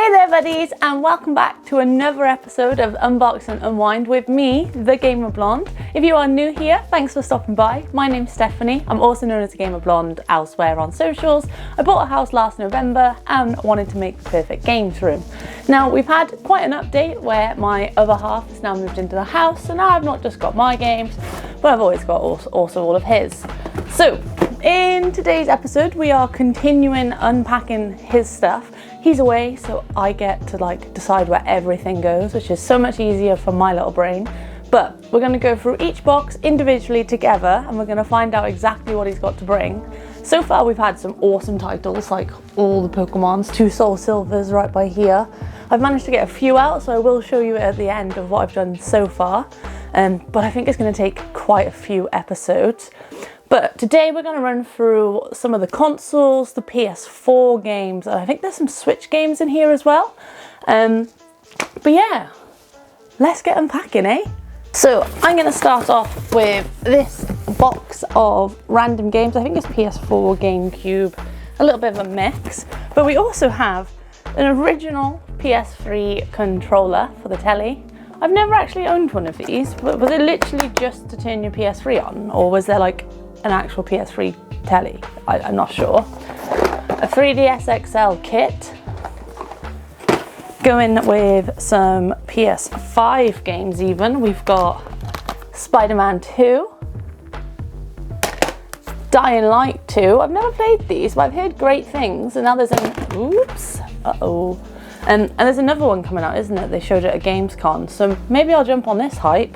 Hey there buddies, and welcome back to another episode of Unbox and Unwind with me, the Gamer Blonde. If you are new here, thanks for stopping by. My name's Stephanie. I'm also known as the Gamer Blonde elsewhere on socials. I bought a house last November and wanted to make the perfect games room. Now we've had quite an update where my other half has now moved into the house, so now I've not just got my games, but I've always got also all of his. So in today's episode, we are continuing unpacking his stuff. He's away, so I get to decide where everything goes, which is so much easier for my little brain. But we're going to go through each box individually together, and we're going to find out exactly what he's got to bring. So far we've had some awesome titles, like all the Pokemons, 2 Soul Silvers right by here. I've managed to get a few out, so I will show you at the end of what I've done so far. But I think it's going to take quite a few episodes. But today we're going to run through some of the consoles, the PS4 games, and I think there's some Switch games in here as well. But yeah, let's get unpacking, eh? So I'm going to start off with this box of random games. I think it's PS4, GameCube, a little bit of a mix. But we also have an original PS3 controller for the telly. I've never actually owned one of these, but was it literally just to turn your PS3 on? Or was there like an actual PS3 telly? I'm not sure. A 3DS XL kit. Going with some PS5 games even. We've got Spider-Man 2. Dying Light 2. I've never played these, but I've heard great things. And now there's an... Oops. Uh-oh. And there's another one coming out, isn't it? They showed it at Gamescom. So maybe I'll jump on this hype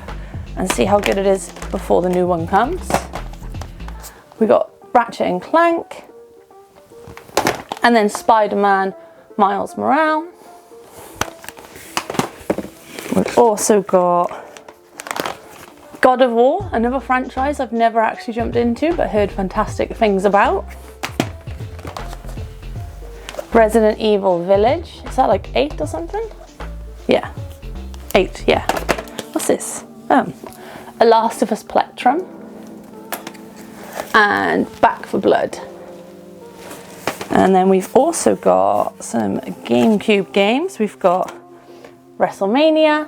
and see how good it is before the new one comes. We got Ratchet and Clank, and then Spider-Man Miles Morales. We've also got God of War, another franchise I've never actually jumped into but heard fantastic things about. Resident Evil Village, is that like 8 or something? Yeah, 8, yeah. What's this? Oh, A Last of Us Plectrum. And Back 4 Blood. And then we've also got some GameCube games. We've got WrestleMania,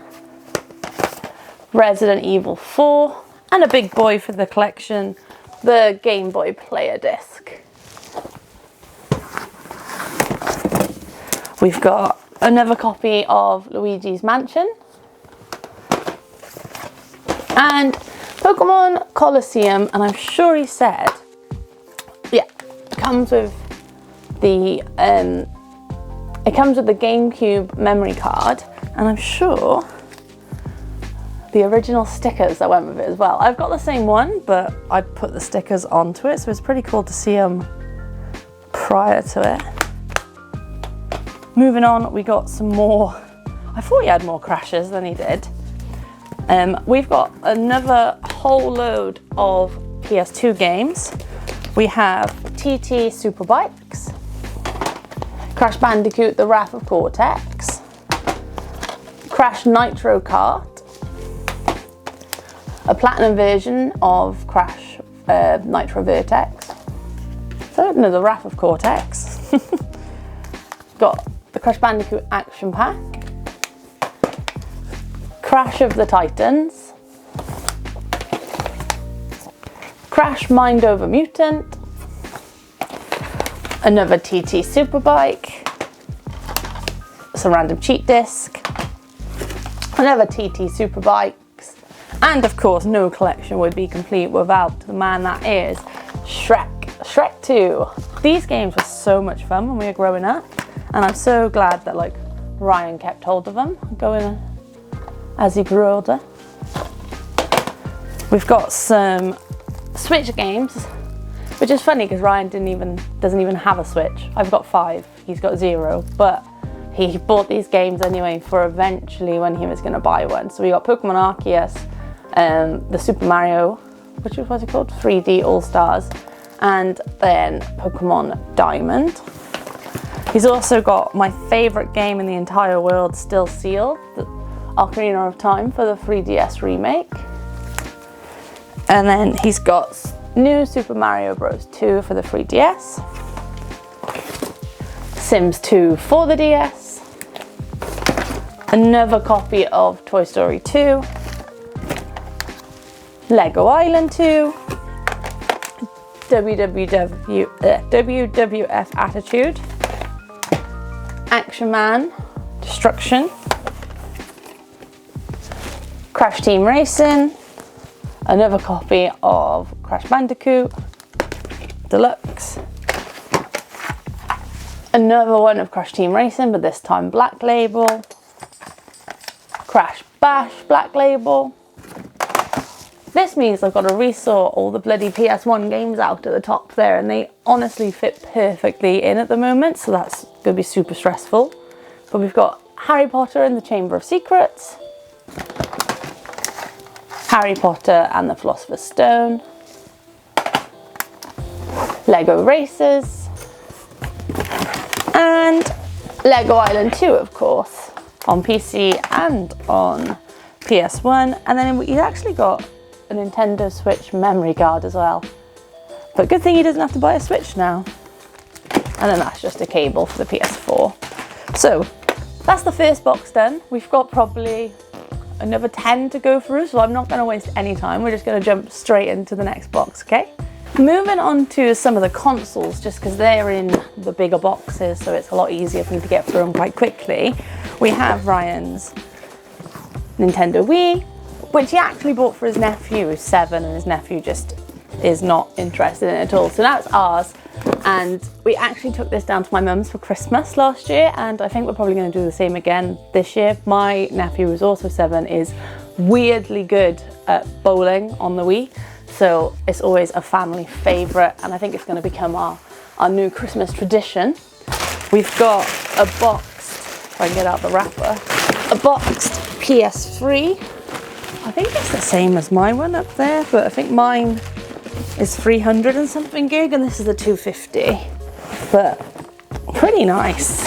Resident Evil 4, and a big boy for the collection, the Game Boy Player disc. We've got another copy of Luigi's Mansion. And Pokemon Colosseum, and I'm sure he said, yeah, it comes with the GameCube memory card, and I'm sure the original stickers that went with it as well. I've got the same one, but I put the stickers onto it, so it's pretty cool to see them prior to it. Moving on, we got some more. I thought he had more crashes than he did. We've got another whole load of PS2 games. We have TT Superbikes, Crash Bandicoot The Wrath of Cortex, Crash Nitro Kart, a platinum version of Crash Nitro Vertex, so no, The Wrath of Cortex. Got the Crash Bandicoot Action Pack, Crash of the Titans, Crash Mind Over Mutant, another TT Superbike, some random cheat disc, another TT Superbikes, and of course no collection would be complete without the man that is Shrek. Shrek 2. These games were so much fun when we were growing up, and I'm so glad that Ryan kept hold of them going as he grew older. We've got some Switch games, which is funny because Ryan doesn't even have a Switch. I've got 5, he's got 0, but he bought these games anyway for eventually when he was going to buy one. So we got Pokemon Arceus, the Super Mario, what's it called? 3D All-Stars, and then Pokemon Diamond. He's also got my favourite game in the entire world still sealed, the Ocarina of Time for the 3DS remake. And then he's got new Super Mario Bros. 2 for the 3DS, Sims 2 for the DS, Another copy of Toy Story 2, Lego Island 2, WWF Attitude, Action Man, Destruction, Crash Team Racing, another copy of Crash Bandicoot Deluxe, another one of Crash Team Racing, but this time Black Label, Crash Bash Black Label. This means I've got to resort all the bloody PS1 games out at the top there, and they honestly fit perfectly in at the moment, so that's going to be super stressful. But we've got Harry Potter and the Chamber of Secrets, Harry Potter and the Philosopher's Stone, Lego Racers, and Lego Island 2, of course, on PC and on PS1. And then he's actually got a Nintendo Switch memory card as well. But good thing he doesn't have to buy a Switch now. And then that's just a cable for the PS4. So that's the first box done. We've got probably another 10 to go through, so I'm not going to waste any time. We're just going to jump straight into the next box, okay? Moving on to some of the consoles, just because they're in the bigger boxes, so it's a lot easier for me to get through them quite quickly. We have Ryan's Nintendo Wii, which he actually bought for his nephew, who's 7, and his nephew just is not interested in it at all. So that's ours. And we actually took this down to my mum's for Christmas last year, and I think we're probably going to do the same again this year. My nephew, who's also 7, is weirdly good at bowling on the Wii, so it's always a family favourite, and I think it's going to become our new Christmas tradition. We've got a boxed, if I can get out the wrapper, a boxed PS3. I think it's the same as my one up there, but I think mine is 300 and something gig, and this is a 250, but pretty nice.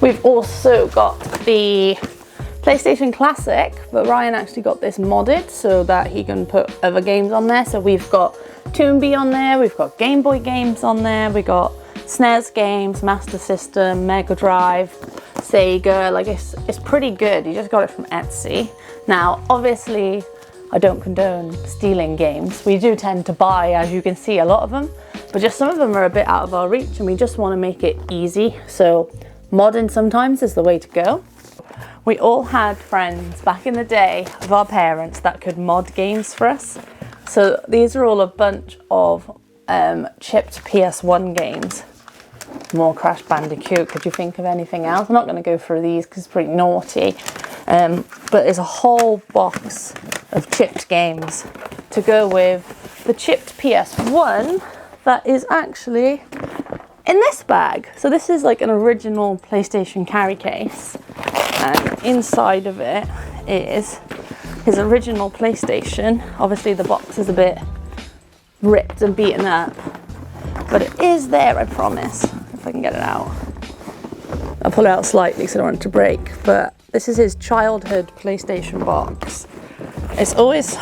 We've also got the PlayStation Classic, but Ryan actually got this modded so that he can put other games on there. So we've got Toonby on there, we've got Game Boy games on there, we got SNES games, Master System, Mega Drive, Sega. Like it's pretty good. You just got it from Etsy. Now, obviously, I don't condone stealing games. We do tend to buy, as you can see, a lot of them, but just some of them are a bit out of our reach, and we just want to make it easy. So modding sometimes is the way to go. We all had friends back in the day of our parents that could mod games for us. So these are all a bunch of chipped PS1 games. More Crash Bandicoot. Could you think of anything else? I'm not going to go through these because it's pretty naughty. But there's a whole box of chipped games to go with the chipped PS1 that is actually in this bag. So this is like an original PlayStation carry case, and inside of it is his original PlayStation. Obviously the box is a bit ripped and beaten up, but it is there, I promise. If I can get it out. I'll pull it out slightly so I don't want it to break, but this is his childhood PlayStation box. It's always,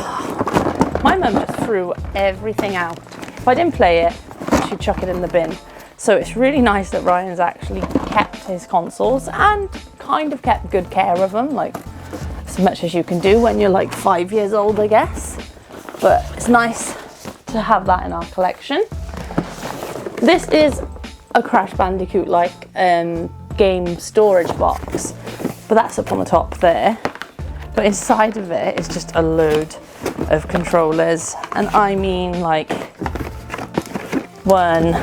my mum just threw everything out. If I didn't play it, she'd chuck it in the bin. So it's really nice that Ryan's actually kept his consoles and kind of kept good care of them, like as much as you can do when you're like 5 years old, I guess. But it's nice to have that in our collection. This is a Crash Bandicoot-like game storage box, but that's up on the top there. But inside of it is just a load of controllers, and I mean like 1,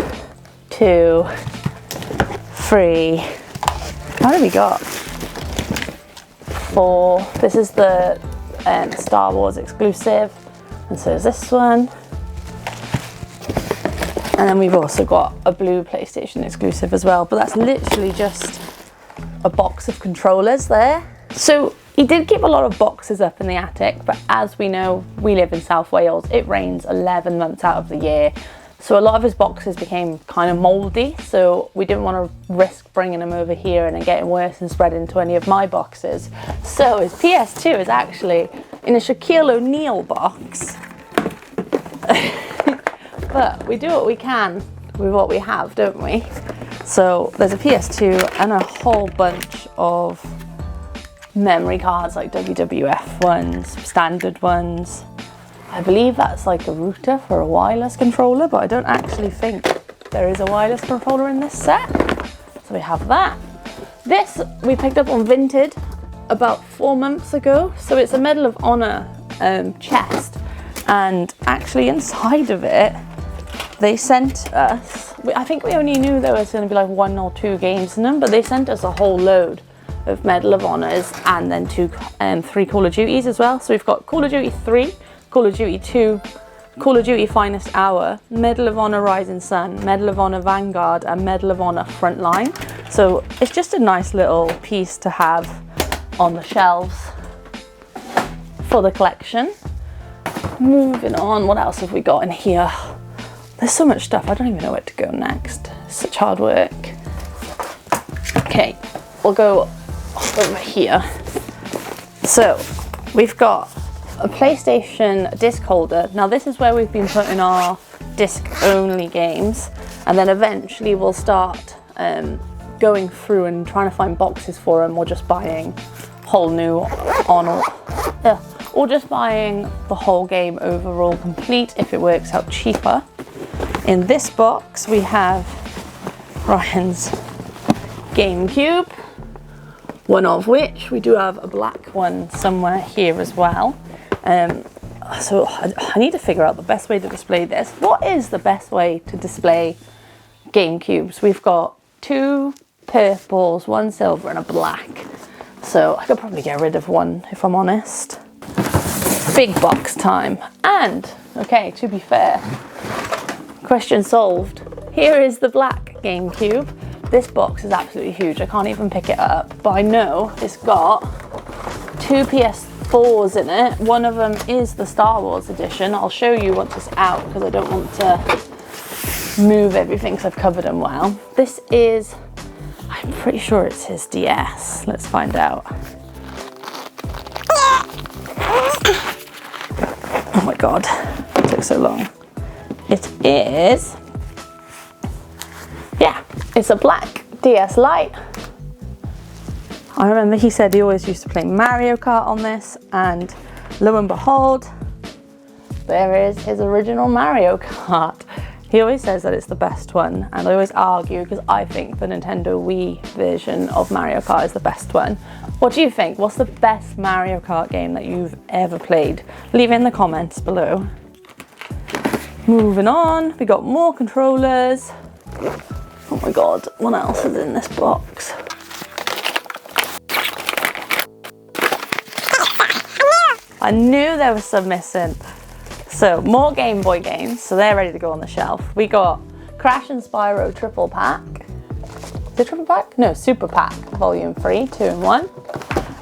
2, 3. How many we got? 4. This is the Star Wars exclusive, and so is this one. And then we've also got a blue PlayStation exclusive as well, but that's literally just a box of controllers there. So he did keep a lot of boxes up in the attic, but as we know, we live in South Wales. It rains 11 months out of the year. So a lot of his boxes became kind of mouldy, so we didn't want to risk bringing them over here and it getting worse and spread into any of my boxes. So his PS2 is actually in a Shaquille O'Neal box. But we do what we can with what we have, don't we? So there's a PS2 and a whole bunch of memory cards, like WWF ones, standard ones. I believe that's like a router for a wireless controller, but I don't actually think there is a wireless controller in this set. So we have that. This we picked up on Vinted about 4 months ago. So it's a Medal of Honor chest, and actually inside of it they sent us, I think we only knew there was going to be like 1 or 2 games in them, but they sent us a whole load of Medal of Honors and then 3 Call of Duties as well. So we've got Call of Duty 3, Call of Duty 2, Call of Duty Finest Hour, Medal of Honor Rising Sun, Medal of Honor Vanguard, and Medal of Honor Frontline. So it's just a nice little piece to have on the shelves for the collection. Moving on, what else have we got in here? There's so much stuff, I don't even know where to go next. It's such hard work. Okay, we'll go over here. So we've got a PlayStation disc holder. Now this is where we've been putting our disc only games, and then eventually we'll start going through and trying to find boxes for them, or just buying whole new or just buying the whole game overall complete if it works out cheaper. In this box we have Ryan's GameCube, one of which we do have a black one somewhere here as well. So I need to figure out the best way to display this. What is the best way to display GameCubes? We've got 2 purples, 1 silver and a black. So I could probably get rid of one if I'm honest. Big box time. And, okay, to be fair, question solved. Here is the black GameCube. This box is absolutely huge. I can't even pick it up, but I know it's got 2 PS4s in it. One of them is the Star Wars edition. I'll show you once it's out because I don't want to move everything because I've covered them well. This is, I'm pretty sure it's his DS. Let's find out. Oh my god, it took so long. It is, yeah, it's a black DS Lite. I remember he said he always used to play Mario Kart on this, and lo and behold, there is his original Mario Kart. He always says that it's the best one, and I always argue because I think the Nintendo Wii version of Mario Kart is the best one. What do you think? What's the best Mario Kart game that you've ever played? Leave it in the comments below. Moving on, we got more controllers. Oh my god, what else is in this box? I knew there was some missing. So more Game Boy games, so they're ready to go on the shelf. We got Crash and Spyro triple pack. Is it triple pack? No, super pack, volume 3, 2 in 1.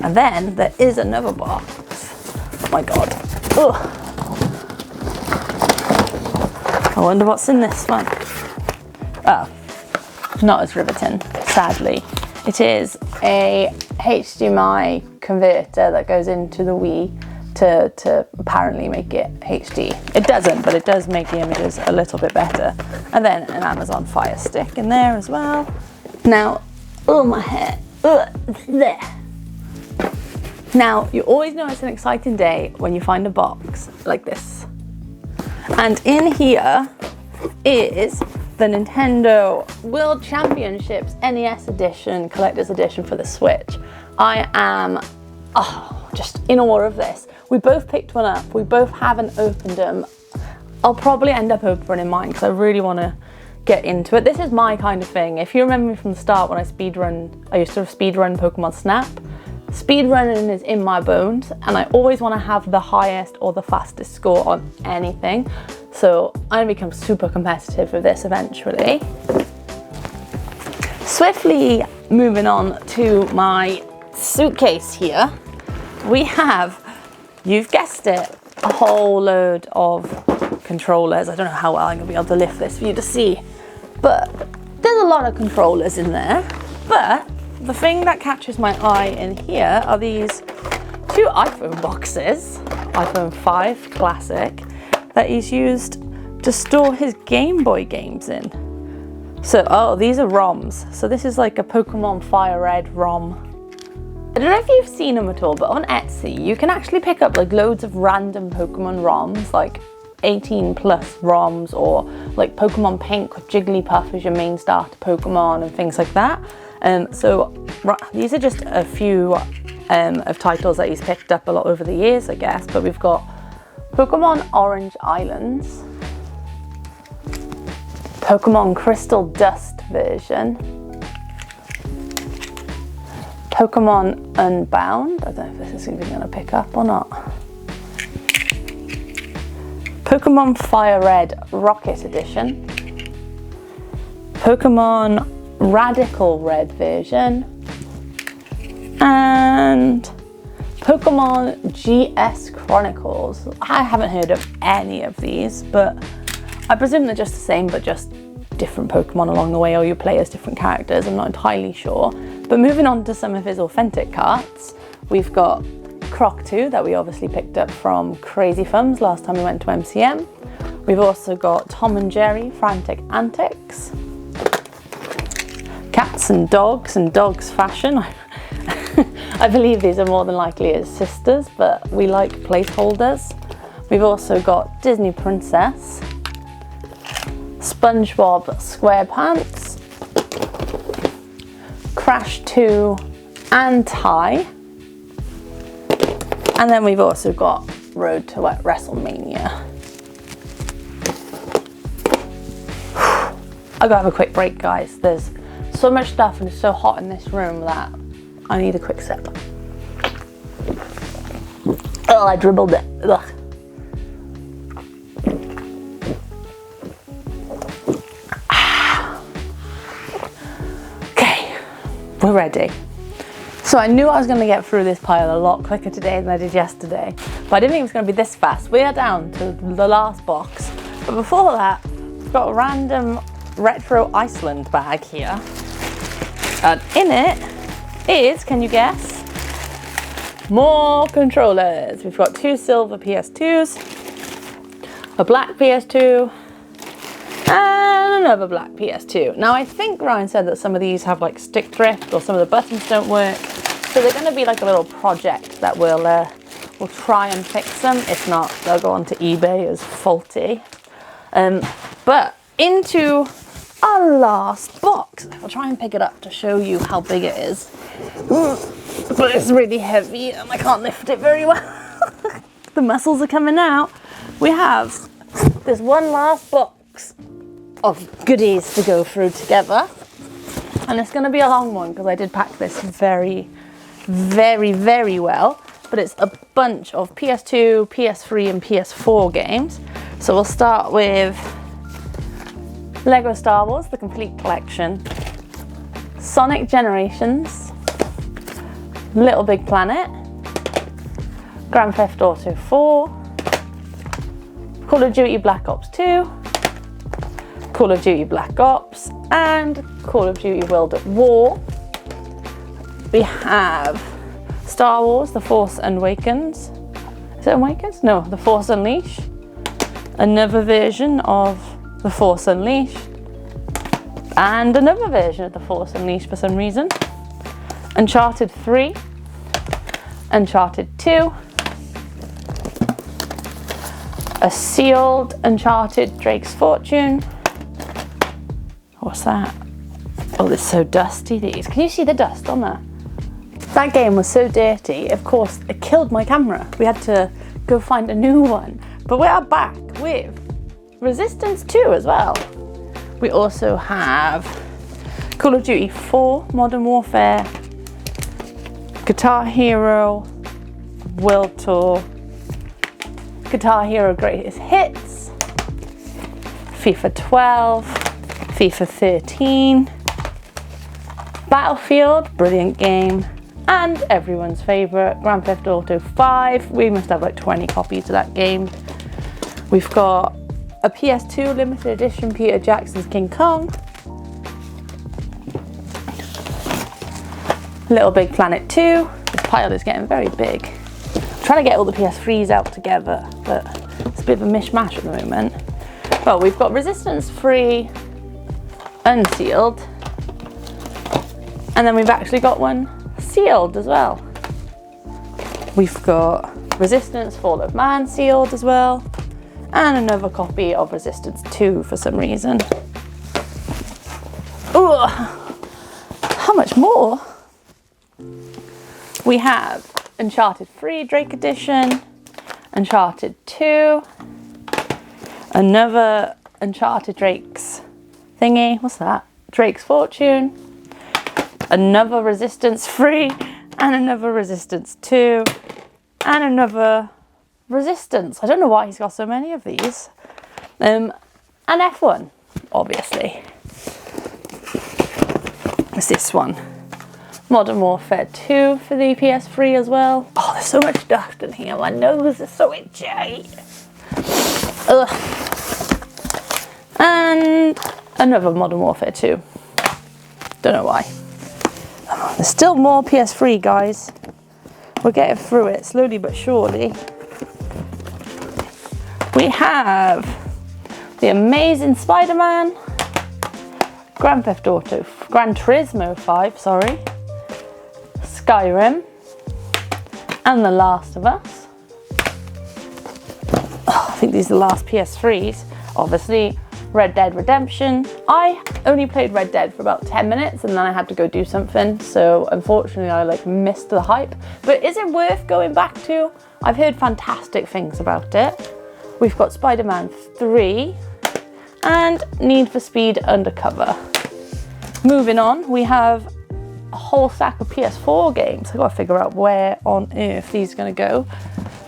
And then there is another box. Oh my god. Ugh. I wonder what's in this one. Oh, not as riveting, sadly. It is a HDMI converter that goes into the Wii to apparently make it HD. It doesn't, but it does make the images a little bit better. And then an Amazon Fire Stick in there as well. Now, oh my hair, there. Now, you always know it's an exciting day when you find a box like this. And in here is the Nintendo World Championships NES Edition, Collector's Edition for the Switch. I am just in awe of this. We both picked one up. We both haven't opened them. I'll probably end up opening mine because I really want to get into it. This is my kind of thing. If you remember me from the start when I used to speedrun Pokemon Snap. Speedrunning is in my bones, and I always want to have the highest or the fastest score on anything. So I'm going to become super competitive with this eventually. Swiftly moving on to my suitcase here, we have, you've guessed it, a whole load of controllers. I don't know how well I'm going to be able to lift this for you to see, but there's a lot of controllers in there. But the thing that catches my eye in here are these 2 iPhone boxes, iPhone 5 Classic, that he's used to store his Game Boy games in. So, oh, these are ROMs. So this is like a Pokemon Fire Red ROM. I don't know if you've seen them at all, but on Etsy, you can actually pick up like loads of random Pokemon ROMs, like 18 plus ROMs, or like Pokemon Pink with Jigglypuff as your main starter Pokemon and things like that. So these are just a few of titles that he's picked up a lot over the years, I guess. But we've got Pokemon Orange Islands, Pokemon Crystal Dust version, Pokemon Unbound. I don't know if this is even going to pick up or not. Pokemon Fire Red Rocket Edition, Pokemon Radical Red version, and Pokemon GS Chronicles. I haven't heard of any of these, but I presume they're just the same, but just different Pokemon along the way, or you play as different characters. I'm not entirely sure. But moving on to some of his authentic cards, we've got Croc2 that we obviously picked up from Crazy Thumbs last time we went to MCM. We've also got Tom and Jerry Frantic Antics, Cats and Dogs Fashion. I believe these are more than likely his sisters, but we like placeholders. We've also got Disney Princess, SpongeBob SquarePants, Crash 2 and Ty. And then we've also got Road to WrestleMania. I gotta have a quick break, guys. There's so much stuff and it's so hot in this room that I need a quick sip. Oh, I dribbled it. Ugh. Okay, we're ready. So I knew I was going to get through this pile a lot quicker today than I did yesterday, but I didn't think it was going to be this fast. We are down to the last box, but before that, we've got a random retro Iceland bag here, and in it is, can you guess, more controllers. We've got 2 silver PS2s, a black PS2, and another black PS2. Now I think Ryan said that some of these have like stick drift or some of the buttons don't work. So they're going to be like a little project that we'll try and fix them. If not, they'll go onto eBay as faulty. But into our last box. I'll try and pick it up to show you how big it is. But it's really heavy and I can't lift it very well. The muscles are coming out. We have this one last box of goodies to go through together. And it's going to be a long one because I did pack this very well, but it's a bunch of PS2, PS3 and PS4 games. So we'll start with Lego Star Wars, the complete collection, Sonic Generations, Little Big Planet, Grand Theft Auto 4, Call of Duty Black Ops 2, Call of Duty Black Ops, and Call of Duty World at War. We have Star Wars, The Force Awakens. Is it Awakens? No, The Force Unleashed. Another version of The Force Unleashed. And another version of The Force Unleashed for some reason. Uncharted 3. Uncharted 2. A sealed Uncharted Drake's Fortune. What's that? Oh, it's so dusty, these. Can you see the dust on there? That game was so dirty, of course, it killed my camera. We had to go find a new one. But we are back with Resistance 2 as well. We also have Call of Duty 4, Modern Warfare, Guitar Hero, World Tour, Guitar Hero Greatest Hits, FIFA 12, FIFA 13, Battlefield, brilliant game, and everyone's favourite, Grand Theft Auto 5. We must have like 20 copies of that game. We've got a PS2 limited edition Peter Jackson's King Kong, Little Big Planet 2. This pile is getting very big. I'm trying to get all the PS3s out together, but it's a bit of a mishmash at the moment. Well, we've got Resistance 3, unsealed. And then we've actually got one sealed as well. We've got Resistance Fall of Man sealed as well. And another copy of Resistance 2 for some reason. Ooh, how much more? We have Uncharted 3 Drake Edition, Uncharted 2, another Uncharted Drake's thingy, what's that? Drake's Fortune, another Resistance 3, and another Resistance 2, and another Resistance. I don't know why he's got so many of these. And F1, obviously. It's this one. Modern Warfare 2 for the PS3 as well. Oh, there's so much dust in here. My nose is so itchy. Ugh. And another Modern Warfare 2. Don't know why. There's still more PS3, guys. We're getting through it slowly but surely. We have the Amazing Spider-Man, Grand Turismo 5, sorry, Skyrim, and The Last of Us. Oh, I think these are the last PS3s. Obviously, Red Dead Redemption. I only played Red Dead for about 10 minutes and then I had to go do something. So unfortunately I missed the hype. But is it worth going back to? I've heard fantastic things about it. We've got Spider-Man 3 and Need for Speed Undercover. Moving on, we have a whole stack of PS4 games. I've got to figure out where on earth these are going to go.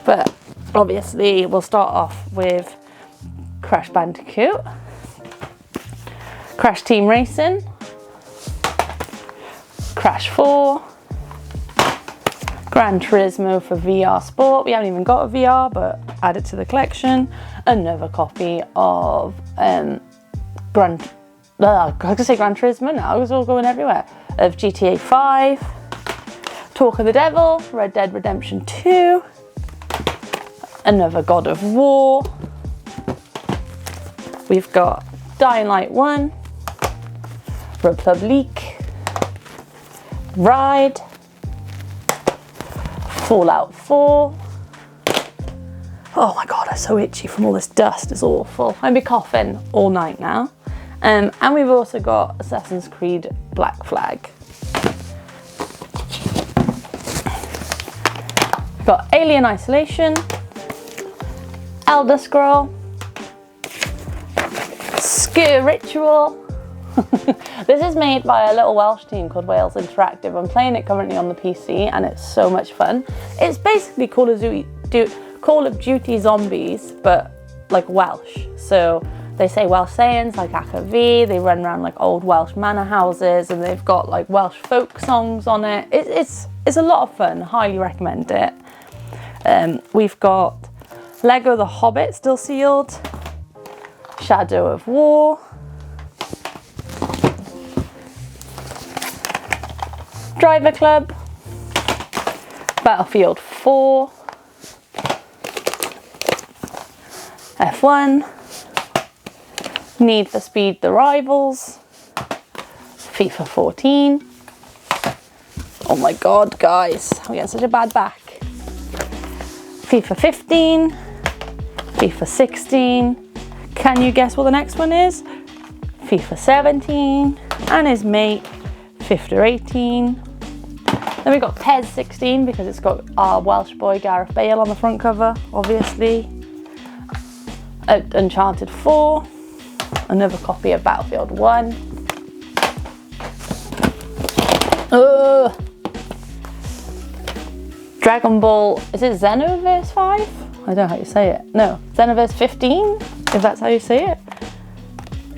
But obviously we'll start off with Crash Bandicoot, Crash Team Racing, Crash 4, Gran Turismo for VR Sport. We haven't even got a VR, but add it to the collection. Another copy of Gran Turismo now, it's all going everywhere. Of GTA 5, Talk of the Devil, Red Dead Redemption 2, another God of War. We've got Dying Light 1, Republic, Ride, Fallout 4. Oh my god, I'm so itchy from all this dust, it's awful. I'll be coughing all night now. And we've also got Assassin's Creed Black Flag. We've got Alien Isolation, Elder Scroll, Sker Ritual. This is made by a little Welsh team called Wales Interactive. I'm playing it currently on the PC and it's so much fun. It's basically Call of Duty Zombies, but like Welsh. So they say Welsh sayings like Aca V, they run around like old Welsh manor houses and they've got like Welsh folk songs on it. It's a lot of fun, highly recommend it. We've got Lego The Hobbit still sealed, Shadow of War, Driver Club, Battlefield 4, F1, Need for Speed The Rivals, FIFA 14. Oh my god, guys, I'm getting such a bad back. FIFA 15, FIFA 16. Can you guess what the next one is? FIFA 17, and his mate, FIFA 18. Then we've got PES 16 because it's got our Welsh boy Gareth Bale on the front cover, obviously. Uncharted 4, another copy of Battlefield 1. Dragon Ball, is it Xenoverse 5? I don't know how you say it. No, Xenoverse 15, if that's how you say it.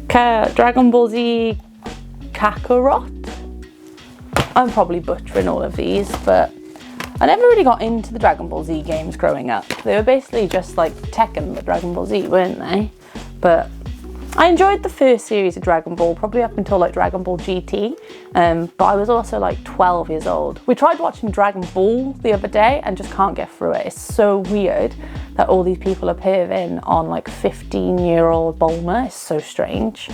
Dragon Ball Z Kakarot. I'm probably butchering all of these, but I never really got into the Dragon Ball Z games growing up. They were basically just like Tekken but Dragon Ball Z, weren't they? But I enjoyed the first series of Dragon Ball, probably up until like Dragon Ball GT, but I was also like 12 years old. We tried watching Dragon Ball the other day and just can't get through it. It's so weird that all these people appear in on like 15-year-old Bulma. It's so strange.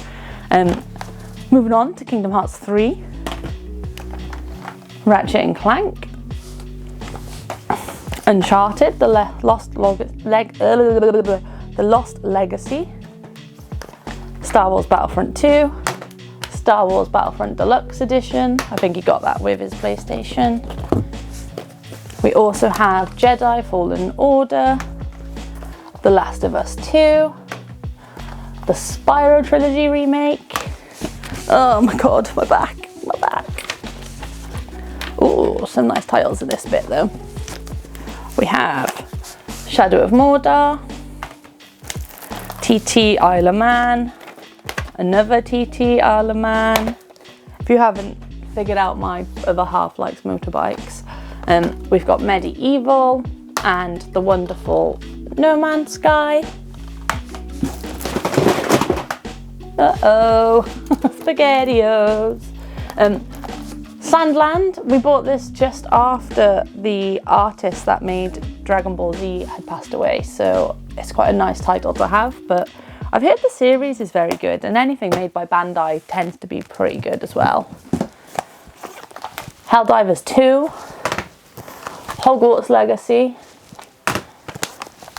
Moving on to Kingdom Hearts 3. Ratchet and Clank. Uncharted, The Lost Legacy. Star Wars Battlefront 2. Star Wars Battlefront Deluxe Edition. I think he got that with his PlayStation. We also have Jedi Fallen Order. The Last of Us 2. The Spyro Trilogy remake. Oh my god, my back. Ooh, some nice titles in this bit though. We have Shadow of Mordor, TT Isle of Man, another TT Isle of Man. If you haven't figured out, my other half likes motorbikes. We've got Medieval and the wonderful No Man's Sky. Uh-oh, SpaghettiOs. Sandland, we bought this just after the artist that made Dragon Ball Z had passed away, so it's quite a nice title to have, but I've heard the series is very good, and anything made by Bandai tends to be pretty good as well. Helldivers 2, Hogwarts Legacy,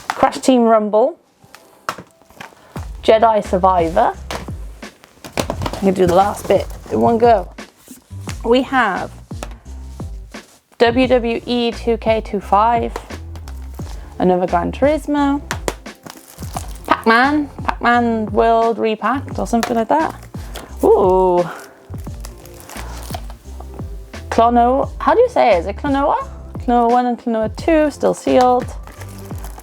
Crash Team Rumble, Jedi Survivor. I'm going to do the last bit in one go. We have WWE 2K25, another Gran Turismo, Pac-Man World Repacked or something like that. Ooh. Clono, how do you say it? Is it Klonoa? Klonoa 1 and Klonoa 2 still sealed.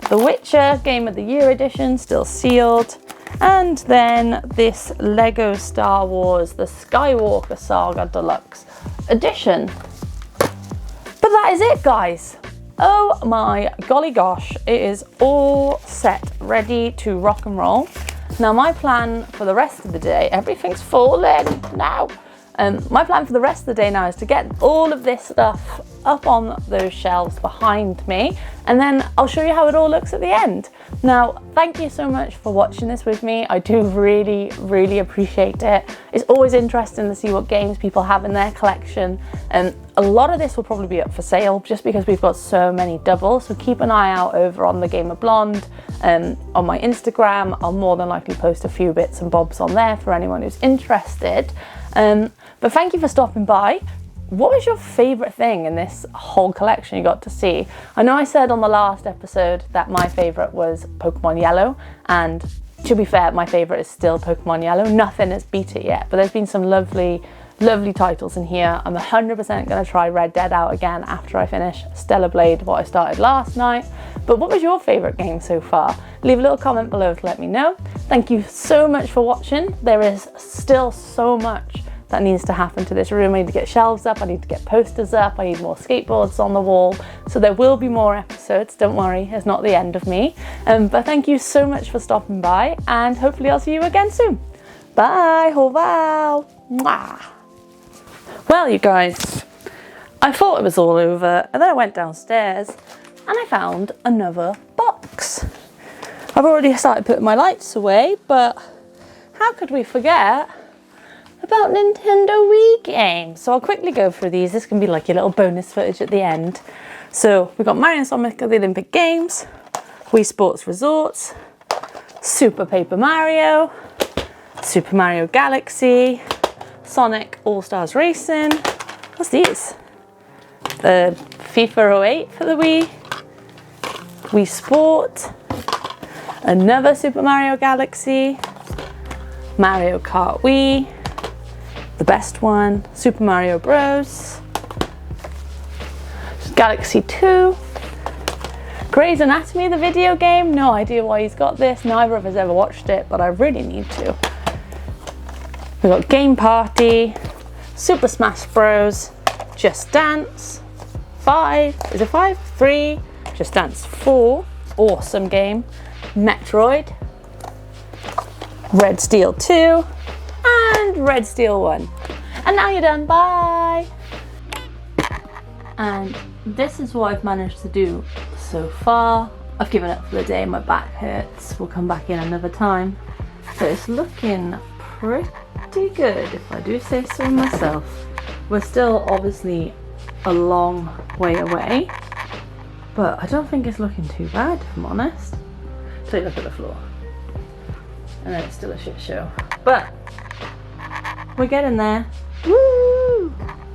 The Witcher Game of the Year edition still sealed. And then this Lego Star Wars The Skywalker Saga Deluxe Edition. But that is it, guys. Oh my golly gosh, it is all set, ready to rock and roll. Now my plan for the rest of the day, everything's falling now. My plan for the rest of the day now is to get all of this stuff up on those shelves behind me, and then I'll show you how it all looks at the end. Now, thank you so much for watching this with me. I do really appreciate it. It's always interesting to see what games people have in their collection, and a lot of this will probably be up for sale just because we've got so many doubles, so keep an eye out over on The Gamer Blonde. On my Instagram, I'll more than likely post a few bits and bobs on there for anyone who's interested. But thank you for stopping by. What was your favourite thing in this whole collection you got to see? I know I said on the last episode that my favourite was Pokemon Yellow, and to be fair, my favourite is still Pokemon Yellow. Nothing has beat it yet, but there's been some lovely titles in here. I'm 100% going to try Red Dead out again after I finish Stellar Blade, what I started last night. But what was your favourite game so far? Leave a little comment below to let me know. Thank you so much for watching. There is still so much that needs to happen to this room. I need to get shelves up, I need to get posters up, I need more skateboards on the wall. So there will be more episodes, don't worry, it's not the end of me. But thank you so much for stopping by, and hopefully I'll see you again soon. Bye, ho wow. Mwah. Well, you guys, I thought it was all over, and then I went downstairs and I found another box. I've already started putting my lights away, but how could we forget about Nintendo Wii games? So I'll quickly go through these. This can be like your little bonus footage at the end. So we've got Mario Sonic at the Olympic Games, Wii Sports Resorts, Super Paper Mario, Super Mario Galaxy, Sonic All-Stars Racing. What's these? The FIFA 08 for the Wii, Wii Sport, another Super Mario Galaxy, Mario Kart Wii, the best one, Super Mario Bros, Galaxy 2, Grey's Anatomy, the video game. No idea why he's got this. Neither of us ever watched it, but I really need to. We've got Game Party, Super Smash Bros, Just Dance 5, is it 5? 3, Just Dance 4, awesome game, Metroid, Red Steel 2, and Red Steel 1. And now you're done, bye! And this is what I've managed to do so far. I've given up for the day, my back hurts. We'll come back in another time. But it's looking pretty pretty good, if I do say so myself. We're still obviously a long way away, but I don't think it's looking too bad, if I'm honest. Take a look at the floor. And then it's still a shit show. But we're getting there.